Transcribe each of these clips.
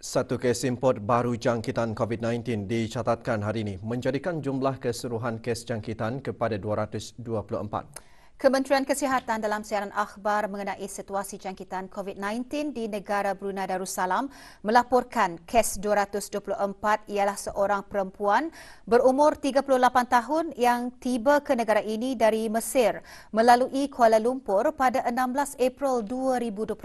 Satu kes import baru jangkitan COVID-19 dicatatkan hari ini, menjadikan jumlah keseluruhan kes jangkitan kepada 224. Kementerian Kesihatan dalam siaran akhbar mengenai situasi jangkitan COVID-19 di negara Brunei Darussalam melaporkan kes 224 ialah seorang perempuan berumur 38 tahun yang tiba ke negara ini dari Mesir melalui Kuala Lumpur pada 16 April 2021.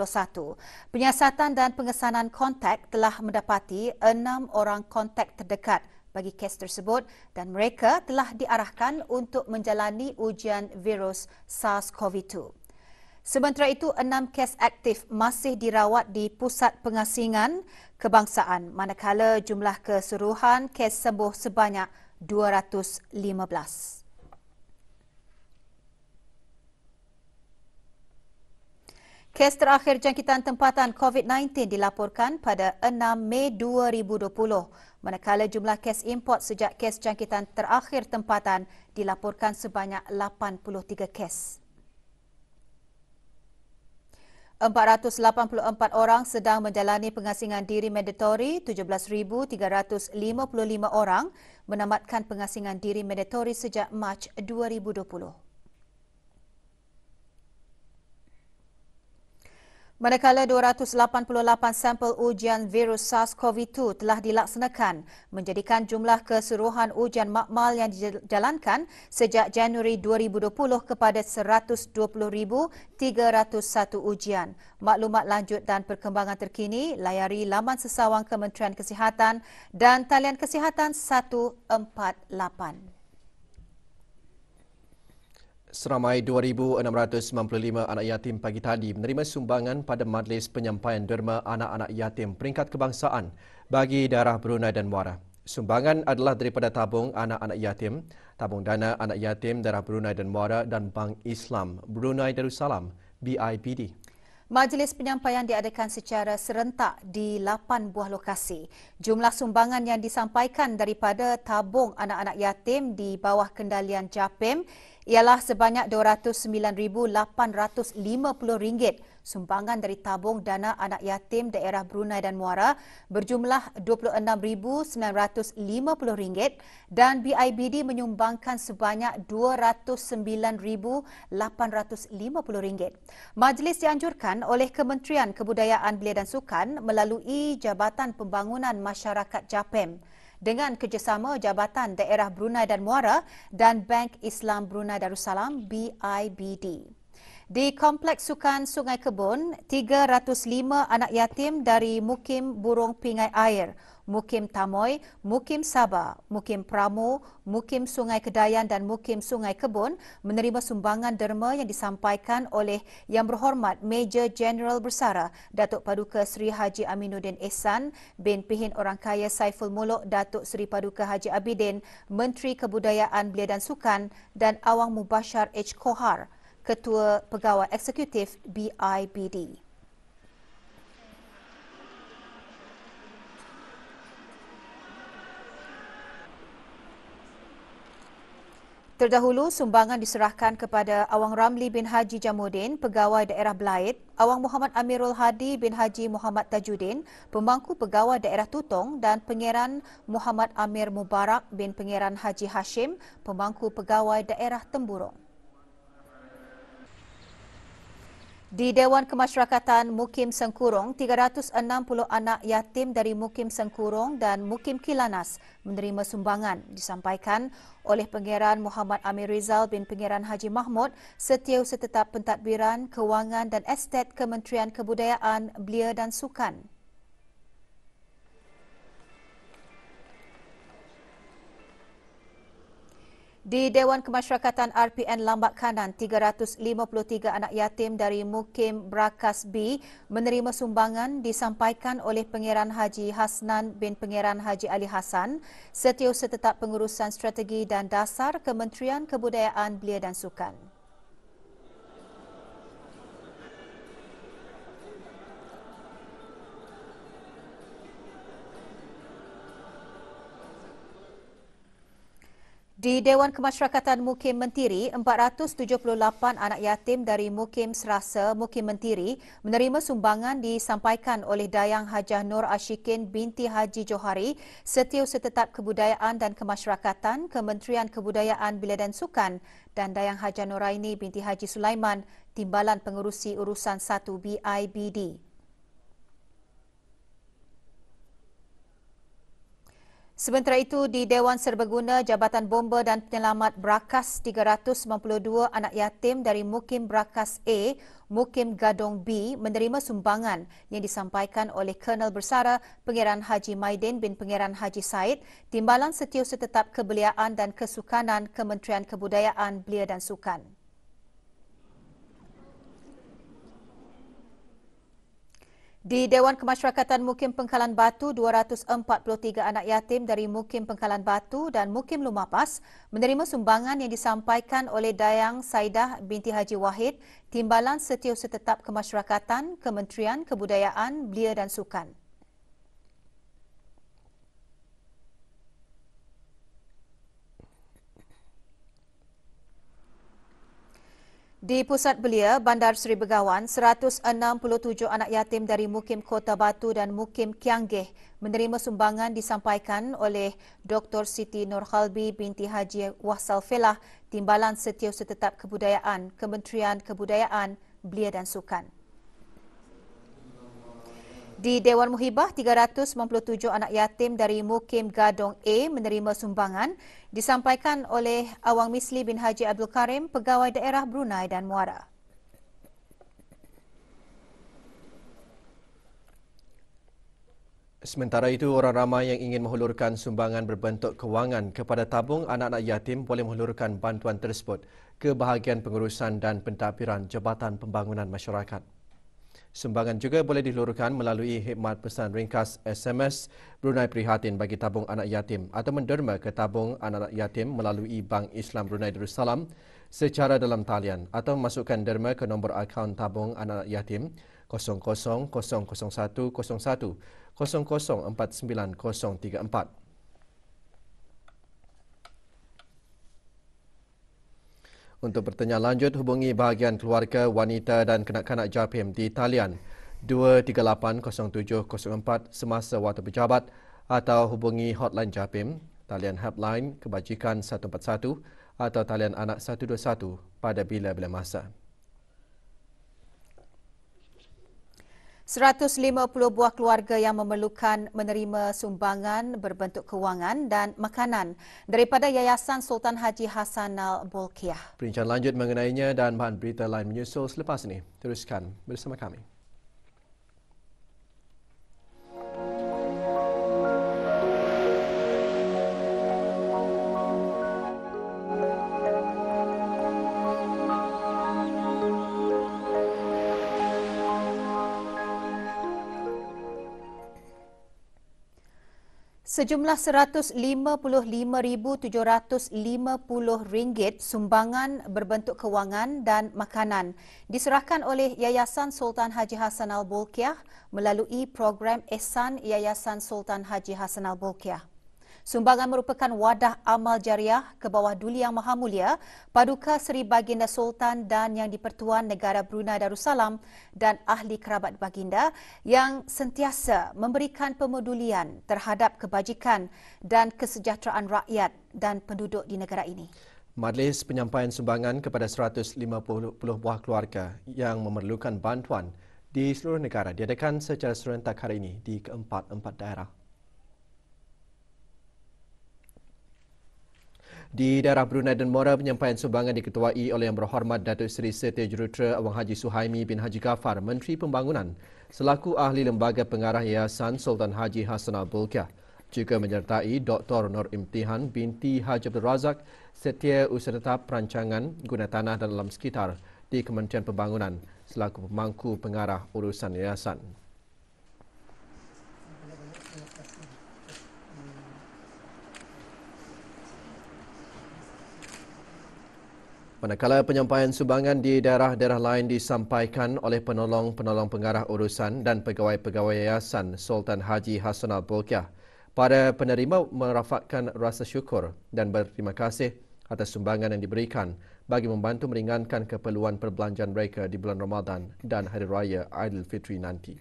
Penyiasatan dan pengesanan kontak telah mendapati 6 orang kontak terdekat bagi kes tersebut dan mereka telah diarahkan untuk menjalani ujian virus SARS-CoV-2. Sementara itu, 6 kes aktif masih dirawat di Pusat Pengasingan Kebangsaan, manakala jumlah keseluruhan kes sembuh sebanyak 215. Kes terakhir jangkitan tempatan COVID-19 dilaporkan pada 6 Mei 2020, manakala jumlah kes import sejak kes jangkitan terakhir tempatan dilaporkan sebanyak 83 kes. 484 orang sedang menjalani pengasingan diri mandatori, 17,355 orang menamatkan pengasingan diri mandatori sejak Mac 2020. Manakala 288 sampel ujian virus SARS-CoV-2 telah dilaksanakan, menjadikan jumlah keseluruhan ujian makmal yang dijalankan sejak Januari 2020 kepada 120,301 ujian. Maklumat lanjut dan perkembangan terkini layari laman sesawang Kementerian Kesihatan dan talian Kesihatan 148. Seramai 2,695 anak yatim pagi tadi menerima sumbangan pada Majlis Penyampaian Derma Anak-anak Yatim Peringkat Kebangsaan bagi daerah Brunei dan Muara. Sumbangan adalah daripada tabung anak-anak yatim, tabung dana anak yatim daerah Brunei dan Muara dan Bank Islam Brunei Darussalam (BIPD). Majlis penyampaian diadakan secara serentak di 8 buah lokasi. Jumlah sumbangan yang disampaikan daripada tabung anak-anak yatim di bawah kendalian JAPIM ialah sebanyak RM209,850. Sumbangan dari tabung dana anak yatim daerah Brunei dan Muara berjumlah RM26,950 dan BIPD menyumbangkan sebanyak RM209,850. Majlis dianjurkan oleh Kementerian Kebudayaan Belia dan Sukan melalui Jabatan Pembangunan Masyarakat JAPIM dengan kerjasama Jabatan Daerah Brunei dan Muara dan Bank Islam Brunei Darussalam BIBD. Di Kompleks Sukan Sungai Kebun, 305 anak yatim dari Mukim Burung Pingai Air, Mukim Tamoy, Mukim Sabah, Mukim Pramu, Mukim Sungai Kedayan dan Mukim Sungai Kebun menerima sumbangan derma yang disampaikan oleh Yang Berhormat Major Jeneral Bersara Datuk Paduka Seri Haji Aminuddin Ehsan bin Pihin Orangkaya Saiful Muluk Datuk Seri Paduka Haji Abidin, Menteri Kebudayaan Belia dan Sukan dan Awang Mubashar H. Kohar, Ketua Pegawai Eksekutif BIBD. Terdahulu, sumbangan diserahkan kepada Awang Ramli bin Haji Jamuddin, Pegawai Daerah Belait, Awang Muhammad Amirul Hadi bin Haji Muhammad Tajuddin, Pemangku Pegawai Daerah Tutong dan Pangeran Muhammad Amir Mubarak bin Pangeran Haji Hashim, Pemangku Pegawai Daerah Temburong. Di Dewan Kemasyarakatan Mukim Sengkurong, 360 anak yatim dari Mukim Sengkurong dan Mukim Kilanas menerima sumbangan disampaikan oleh Pangeran Muhammad Amir Rizal bin Pangeran Haji Mahmud, Setiausaha Tetap Pentadbiran Kewangan dan Estet Kementerian Kebudayaan Belia dan Sukan. Di Dewan Kemasyarakatan RPN Lambak Kanan, 353 anak yatim dari Mukim Brakas B menerima sumbangan disampaikan oleh Pangeran Haji Hasnan bin Pangeran Haji Ali Hassan, Setiausaha Tetap Pengurusan Strategi dan Dasar Kementerian Kebudayaan Belia dan Sukan. Di Dewan Kemasyarakatan Mukim Mentiri, 478 anak yatim dari Mukim Serasa, Mukim Mentiri menerima sumbangan disampaikan oleh Dayang Hajah Nur Ashikin binti Haji Johari, Setiausaha Tetap Kebudayaan dan Kemasyarakatan, Kementerian Kebudayaan Belia dan Sukan, dan Dayang Hajah Nuraini binti Haji Sulaiman, Timbalan Pengerusi Urusan 1 BIBD. Sementara itu, di Dewan Serbaguna Jabatan Bomba dan Penyelamat Brakas, 392 anak yatim dari Mukim Brakas A, Mukim Gadong B menerima sumbangan yang disampaikan oleh Kolonel Bersara Pangeran Haji Maidin bin Pangeran Haji Said, Timbalan Setiausaha Tetap Kebeliaan dan Kesukanan, Kementerian Kebudayaan Belia dan Sukan. Di Dewan Kemasyarakatan Mukim Pengkalan Batu, 243 anak yatim dari Mukim Pengkalan Batu dan Mukim Lumapas menerima sumbangan yang disampaikan oleh Dayang Saidah binti Haji Wahid, Timbalan Setiausaha Tetap Kemasyarakatan, Kementerian Kebudayaan Belia dan Sukan. Di Pusat Belia, Bandar Seri Begawan, 167 anak yatim dari Mukim Kota Batu dan Mukim Kianggeh menerima sumbangan disampaikan oleh Dr. Siti Nurhalbi binti Haji Wahsal Felah, Timbalan Setiausaha Tetap Kebudayaan, Kementerian Kebudayaan, Belia dan Sukan. Di Dewan Muhibah, 397 anak yatim dari Mukim Gadong A menerima sumbangan disampaikan oleh Awang Misli bin Haji Abdul Karim, Pegawai Daerah Brunei dan Muara. Sementara itu, orang ramai yang ingin menghulurkan sumbangan berbentuk kewangan kepada tabung anak-anak yatim boleh menghulurkan bantuan tersebut ke bahagian pengurusan dan pentadbiran Jabatan Pembangunan Masyarakat. Sumbangan juga boleh dihulurkan melalui khidmat pesan ringkas SMS Brunei Prihatin bagi tabung anak yatim atau menderma ke tabung anak yatim melalui Bank Islam Brunei Darussalam secara dalam talian atau memasukkan derma ke nombor akaun tabung anak yatim 000101 004934. Untuk bertanya lanjut, hubungi bahagian keluarga, wanita dan kanak-kanak JAPIM di talian 2380704 semasa waktu berjabat atau hubungi hotline JAPIM, talian helpline Kebajikan 141 atau talian anak 121 pada bila-bila masa. 150 buah keluarga yang memerlukan menerima sumbangan berbentuk kewangan dan makanan daripada Yayasan Sultan Haji Hassanal Bolkiah. Perbincangan lanjut mengenainya dan bahan berita lain menyusul selepas ini. Teruskan bersama kami. Sejumlah RM155,750 sumbangan berbentuk kewangan dan makanan diserahkan oleh Yayasan Sultan Haji Hassanal Bolkiah melalui program Ehsan Yayasan Sultan Haji Hassanal Bolkiah. Sumbangan merupakan wadah amal jariah ke bawah Duli Yang Maha Mulia Paduka Seri Baginda Sultan dan Yang di-Pertuan Negara Brunei Darussalam dan ahli kerabat baginda yang sentiasa memberikan pemedulian terhadap kebajikan dan kesejahteraan rakyat dan penduduk di negara ini. Majlis penyampaian sumbangan kepada 150 buah keluarga yang memerlukan bantuan di seluruh negara diadakan secara serentak hari ini di keempat-empat daerah. Di daerah Brunei dan Muara, penyampaian sumbangan diketuai oleh Yang Berhormat Datuk Seri Setia Jurutera Awang Haji Suhaimi bin Haji Ghaffar, Menteri Pembangunan, selaku ahli lembaga pengarah Yayasan Sultan Haji Hassanal Bolkiah. Juga menyertai Dr. Nur Imtihan binti Haji Abdul Razak, Setiausaha Tetap Perancangan Guna Tanah dan Alam Sekitar di Kementerian Pembangunan, selaku pemangku pengarah urusan yayasan. Manakala penyampaian sumbangan di daerah-daerah lain disampaikan oleh penolong-penolong pengarah urusan dan pegawai-pegawai Yayasan Sultan Haji Hassanal Bolkiah, Para penerima merafakkan rasa syukur dan berterima kasih atas sumbangan yang diberikan bagi membantu meringankan keperluan perbelanjaan mereka di bulan Ramadan dan Hari Raya Aidilfitri nanti.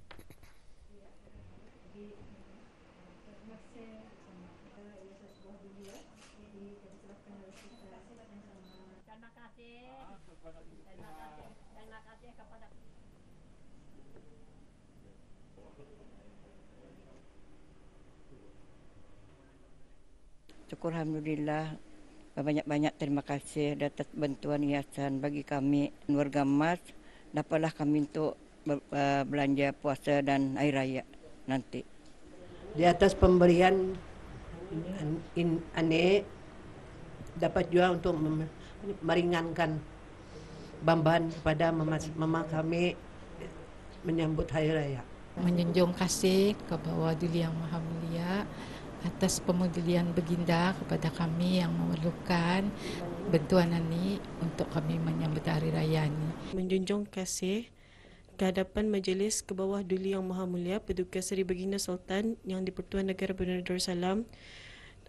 Syukur Alhamdulillah, banyak-banyak terima kasih atas bantuan yayasan bagi kami warga Mas. Dapatlah kami untuk belanja puasa dan Hari Raya nanti. Di atas pemberian ini dapat juga untuk meringankan beban kepada mama kami menyambut Hari Raya. Menjunjung kasih kepada Duli Yang Maha Mulia atas pemodelan baginda kepada kami yang memerlukan bantuan ini untuk kami menyambut Hari Raya ini. Menjunjung kasih ke hadapan Majlis ke bawah Duli Yang Maha Mulia Paduka Seri Baginda Sultan Yang di-Pertuan Negara Brunei Darussalam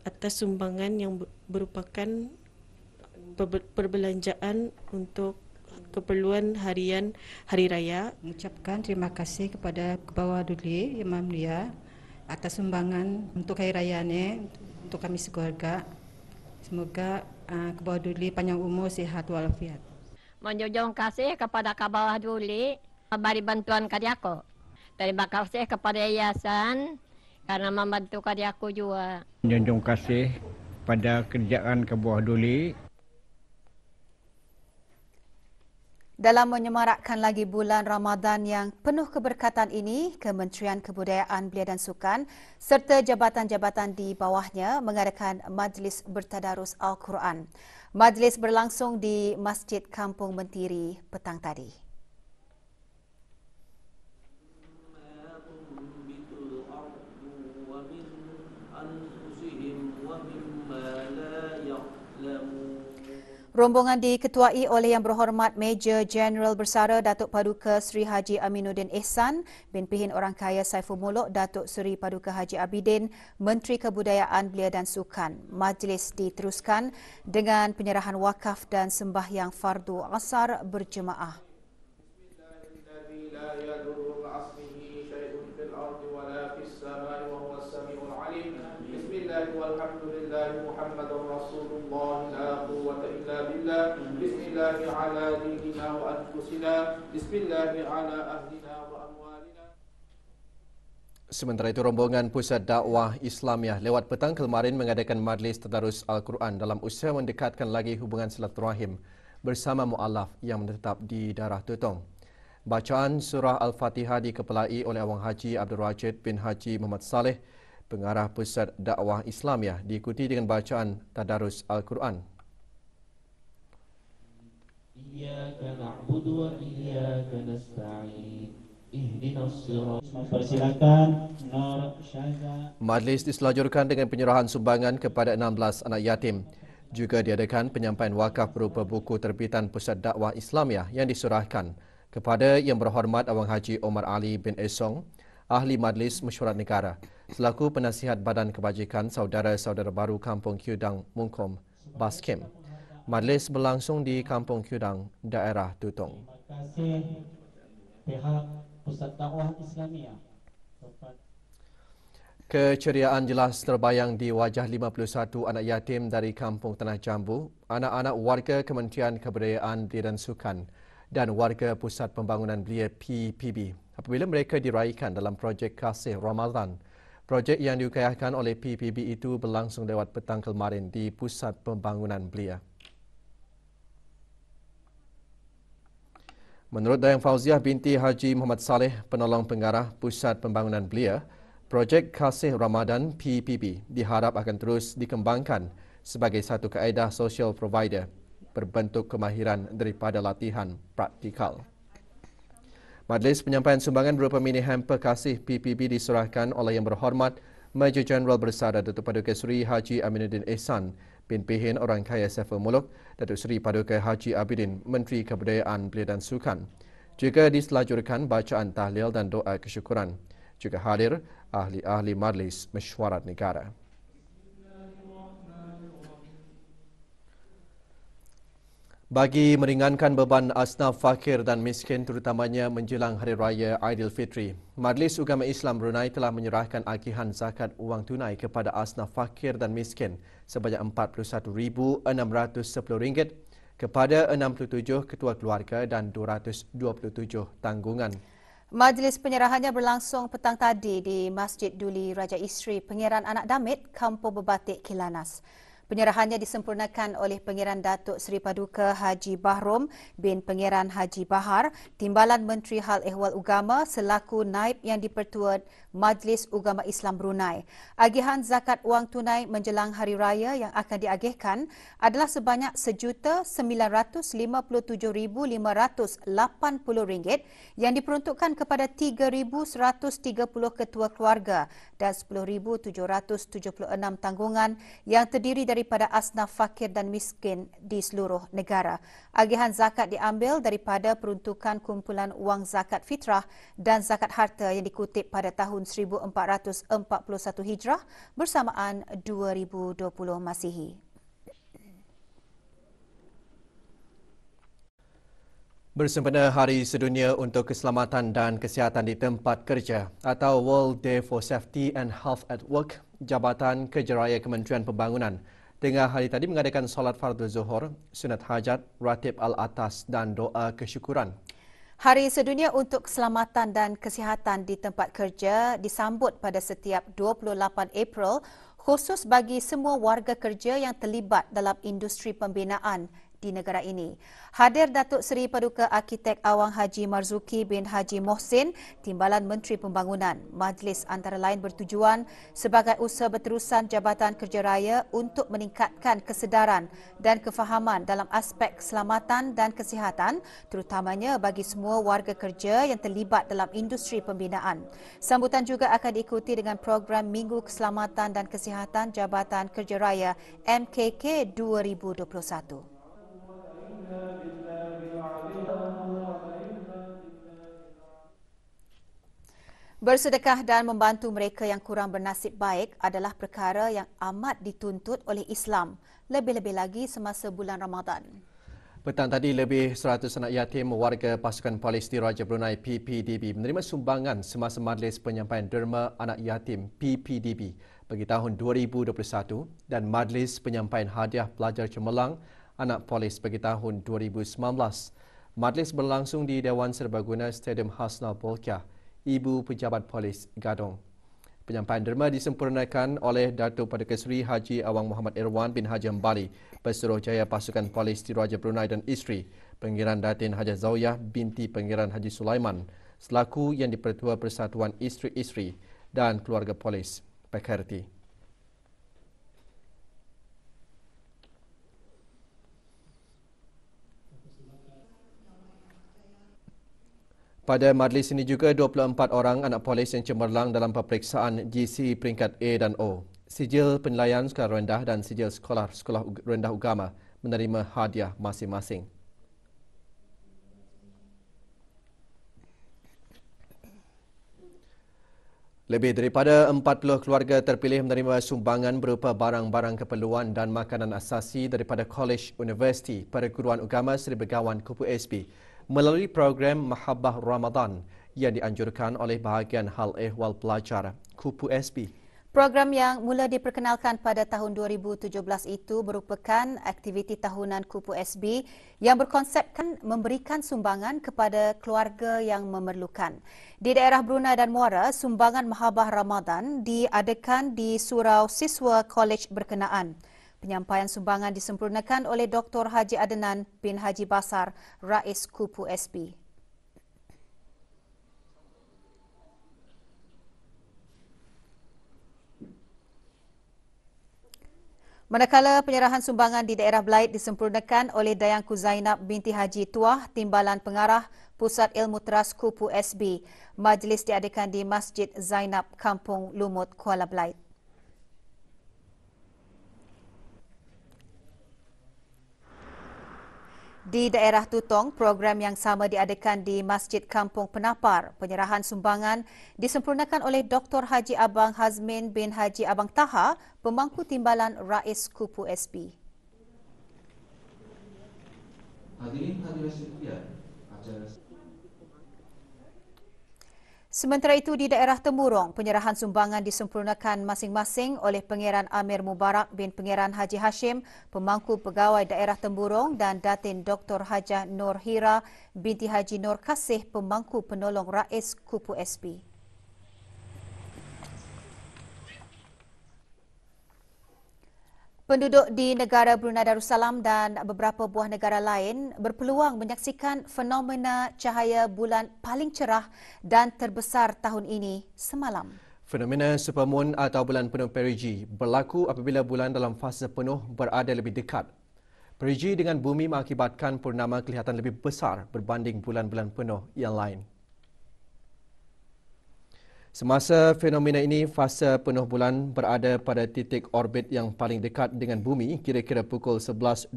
atas sumbangan yang merupakan perbelanjaan untuk keperluan harian Hari Raya. Mengucapkan terima kasih kepada Kebawah Duli Yang Maha Mulia atas sumbangan untuk Hari Raya ini untuk kami sekeluarga. Semoga Kebawah Duli panjang umur, sihat walafiat. Menjunjung kasih kepada Kebawah Duli beri bantuan karyaku. Terima kasih kepada yayasan karena membantu karyaku juga. Menjunjung kasih pada kerjaan Kebawah Duli. Dalam menyemarakkan lagi bulan Ramadan yang penuh keberkatan ini, Kementerian Kebudayaan Belia dan Sukan serta jabatan-jabatan di bawahnya mengadakan Majlis Bertadarus Al-Quran. Majlis berlangsung di Masjid Kampung Mentiri petang tadi. Rombongan diketuai oleh Yang Berhormat Major Jeneral Bersara Datuk Paduka Seri Haji Aminuddin Ehsan, bin Pihin Orang Kaya Saiful Muluk Datuk Seri Paduka Haji Abidin, Menteri Kebudayaan Belia dan Sukan. Majlis diteruskan dengan penyerahan wakaf dan sembahyang fardu asar berjemaah. Sementara itu, rombongan Pusat Dakwah Islamiah lewat petang kemarin mengadakan Majlis Tadarus Al-Quran dalam usaha mendekatkan lagi hubungan silaturahim bersama mu'alaf yang menetap di Darah Tutong. Bacaan surah Al-Fatihah dikepelai oleh Awang Haji Abdul Rajid bin Haji Muhammad Saleh, pengarah Pusat Dakwah Islamiah, diikuti dengan bacaan Tadarus Al-Quran. Iyyaka na'budu wa iyyaka nasta'in. Ihdinas siratal mustaqim. Persilakan Nur Syaza. Majlis diselajurkan dengan penyerahan sumbangan kepada 16 anak yatim. Juga diadakan penyampaian wakaf berupa buku terbitan Pusat Dakwah Islamiah yang diserahkan kepada Yang Berhormat Awang Haji Omar Ali bin Esong, Ahli Majlis Mesyuarat Negara, selaku penasihat Badan Kebajikan Saudara-Saudara Baru Kampung Kyudang Mungkom, Baskem. Majlis berlangsung di Kampung Kyudang, daerah Tutong. Terima kasih pihak Pusat Dakwah Islamiah. Keceriaan jelas terbayang di wajah 51 anak yatim dari Kampung Tanah Jambu, anak-anak warga Kementerian Kebudayaan Belia dan Sukan dan warga Pusat Pembangunan Belia PPB apabila mereka diraikan dalam projek Kasih Ramadan. Projek yang diukayahkan oleh PPB itu berlangsung lewat petang kemarin di Pusat Pembangunan Belia. Menurut Dayang Fauziah binti Haji Muhammad Saleh, penolong pengarah Pusat Pembangunan Belia, projek Kasih Ramadan PPB diharap akan terus dikembangkan sebagai satu kaedah social provider berbentuk kemahiran daripada latihan praktikal. Majlis penyampaian sumbangan berupa mini hamper Kasih PPB diserahkan oleh Yang Berhormat Major Jeneral Bersara Datuk Paduka Seri Haji Aminuddin Ehsan, bin Pihin Orang Kaya Saiful Muluk, Datuk Seri Paduka Haji Abidin, Menteri Kebudayaan Belia dan Sukan. Juga diselajurkan bacaan tahlil dan doa kesyukuran. Juga hadir ahli-ahli Majlis Mesyuarat Negara. Bagi meringankan beban asnaf fakir dan miskin terutamanya menjelang Hari Raya Aidilfitri, Majlis Ugama Islam Brunei telah menyerahkan agihan zakat wang tunai kepada asnaf fakir dan miskin sebanyak RM41,610 kepada 67 ketua keluarga dan 227 tanggungan. Majlis penyerahannya berlangsung petang tadi di Masjid Duli Raja Isri Pangeran Anak Damit, Kampung Bebatik, Kilanas. Penyerahannya disempurnakan oleh Pangeran Datuk Seri Paduka Haji Bahrom bin Pangeran Haji Bahar, Timbalan Menteri Hal Ehwal Ugama selaku Naib yang di-Pertua Majlis Ugama Islam Brunei. Agihan zakat wang tunai menjelang Hari Raya yang akan diagihkan adalah sebanyak RM1,977,580 yang diperuntukkan kepada 3,130 ketua keluarga dan 10,776 tanggungan yang terdiri daripada asnaf fakir dan miskin di seluruh negara. Agihan zakat diambil daripada peruntukan kumpulan wang zakat fitrah dan zakat harta yang dikutip pada tahun 1441 Hijrah bersamaan 2020 Masihi. Bersempena Hari Sedunia untuk Keselamatan dan Kesihatan di Tempat Kerja atau World Day for Safety and Health at Work, Jabatan Kerja Raya Kementerian Pembangunan tengah hari tadi mengadakan solat fardu zuhur, sunat hajat, ratib al-atas dan doa kesyukuran. Hari Sedunia untuk Keselamatan dan Kesihatan di Tempat Kerja disambut pada setiap 28 April khusus bagi semua warga kerja yang terlibat dalam industri pembinaan di negara ini. Hadir Datuk Seri Paduka Arkitek Awang Haji Marzuki bin Haji Mohsin, Timbalan Menteri Pembangunan. Majlis antara lain bertujuan sebagai usaha berterusan Jabatan Kerja Raya untuk meningkatkan kesedaran dan kefahaman dalam aspek keselamatan dan kesihatan, terutamanya bagi semua warga kerja yang terlibat dalam industri pembinaan. Sambutan juga akan diikuti dengan program Minggu Keselamatan dan Kesihatan Jabatan Kerja Raya MKK 2021. Bersedekah dan membantu mereka yang kurang bernasib baik adalah perkara yang amat dituntut oleh Islam, lebih-lebih lagi semasa bulan Ramadan. Petang tadi, lebih 100 anak yatim warga pasukan polis di Raja Brunei PPDB menerima sumbangan semasa Majlis Penyampaian Derma Anak Yatim PPDB bagi tahun 2021 dan Majlis Penyampaian Hadiah Pelajar Cemerlang Anak Polis bagi tahun 2019. Majlis berlangsung di Dewan Serbaguna Stadium Hasnal Bolkiah, Ibu Pejabat Polis Gadong. Penyampaian derma disempurnakan oleh Datuk Paduka Seri Haji Awang Muhammad Irwan bin Haji Ambali, Pesuruhjaya Pasukan Polis di Raja Brunei dan isteri, Pangeran Datin Haji Zawiyah binti Pangeran Haji Sulaiman, selaku yang di-Pertua Persatuan Isteri-Isteri dan Keluarga Polis, PKRT. Pada majlis ini juga 24 orang anak polis yang cemerlang dalam peperiksaan GC peringkat A dan O. Sijil penilaian sekolah rendah dan sijil sekolah rendah agama menerima hadiah masing-masing. Lebih daripada 40 keluarga terpilih menerima sumbangan berupa barang-barang keperluan dan makanan asasi daripada Kolej Universiti Perguruan Agama Seri Begawan Kupu SB melalui program Mahabbah Ramadan yang dianjurkan oleh bahagian Hal Ehwal Pelajar Kupu SB. Program yang mula diperkenalkan pada tahun 2017 itu merupakan aktiviti tahunan Kupu SB yang berkonsepkan memberikan sumbangan kepada keluarga yang memerlukan. Di daerah Brunei dan Muara, sumbangan Mahabbah Ramadan diadakan di surau siswa kolej berkenaan. Penyampaian sumbangan disempurnakan oleh Dr. Haji Adnan bin Haji Basar, Rais Kupu SB. Manakala penyerahan sumbangan di daerah Belait disempurnakan oleh Dayangku Zainab binti Haji Tuah, Timbalan Pengarah Pusat Ilmu Teras Kupu SB. Majlis diadakan di Masjid Zainab, Kampung Lumut, Kuala Belait. Di daerah Tutong, program yang sama diadakan di Masjid Kampung Penapar. Penyerahan sumbangan disempurnakan oleh Dr. Haji Abang Hazmin bin Haji Abang Taha, pemangku timbalan Rais Kupu SB. Sementara itu, di daerah Temburong, penyerahan sumbangan disempurnakan masing-masing oleh Pangeran Amir Mubarak bin Pangeran Haji Hashim, pemangku pegawai daerah Temburong, dan Datin Dr. Hajah Nur Hira binti Haji Nur Kasih, pemangku penolong Rais Kupu SB. Penduduk di negara Brunei Darussalam dan beberapa buah negara lain berpeluang menyaksikan fenomena cahaya bulan paling cerah dan terbesar tahun ini semalam. Fenomena supermoon atau bulan penuh perigi berlaku apabila bulan dalam fasa penuh berada lebih dekat. Perigi dengan bumi mengakibatkan purnama kelihatan lebih besar berbanding bulan-bulan penuh yang lain. Semasa fenomena ini, fasa penuh bulan berada pada titik orbit yang paling dekat dengan bumi kira-kira pukul 11.24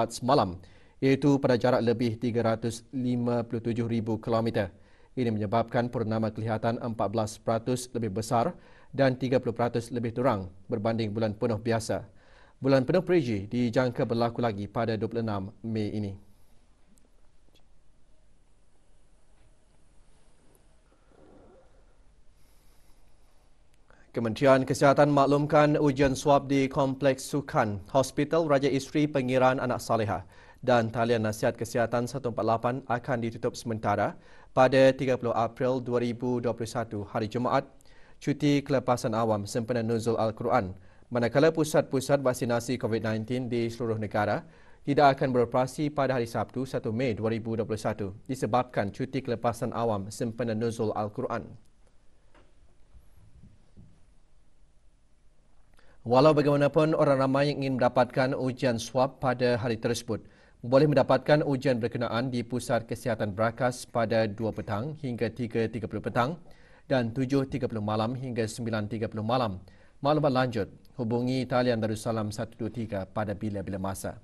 semalam, iaitu pada jarak lebih 357,000 km. Ini menyebabkan purnama kelihatan 14% lebih besar dan 30% lebih terang berbanding bulan penuh biasa. Bulan penuh perigi dijangka berlaku lagi pada 26 Mei ini. Kementerian Kesihatan maklumkan ujian swab di Kompleks Sukan, Hospital Raja Isteri Pengiran Anak Salehah dan Talian Nasihat Kesihatan 148 akan ditutup sementara pada 30 April 2021 hari Jumaat, cuti kelepasan awam sempena nuzul Al-Quran, manakala pusat-pusat vaksinasi COVID-19 di seluruh negara tidak akan beroperasi pada hari Sabtu 1 Mei 2021 disebabkan cuti kelepasan awam sempena nuzul Al-Quran. Walau bagaimanapun, orang ramai yang ingin mendapatkan ujian swab pada hari tersebut boleh mendapatkan ujian berkenaan di Pusat Kesihatan Berakas pada 2 petang hingga 3.30 petang dan 7.30 malam hingga 9.30 malam. Maklumat lanjut, hubungi Talian Darussalam 123 pada bila-bila masa.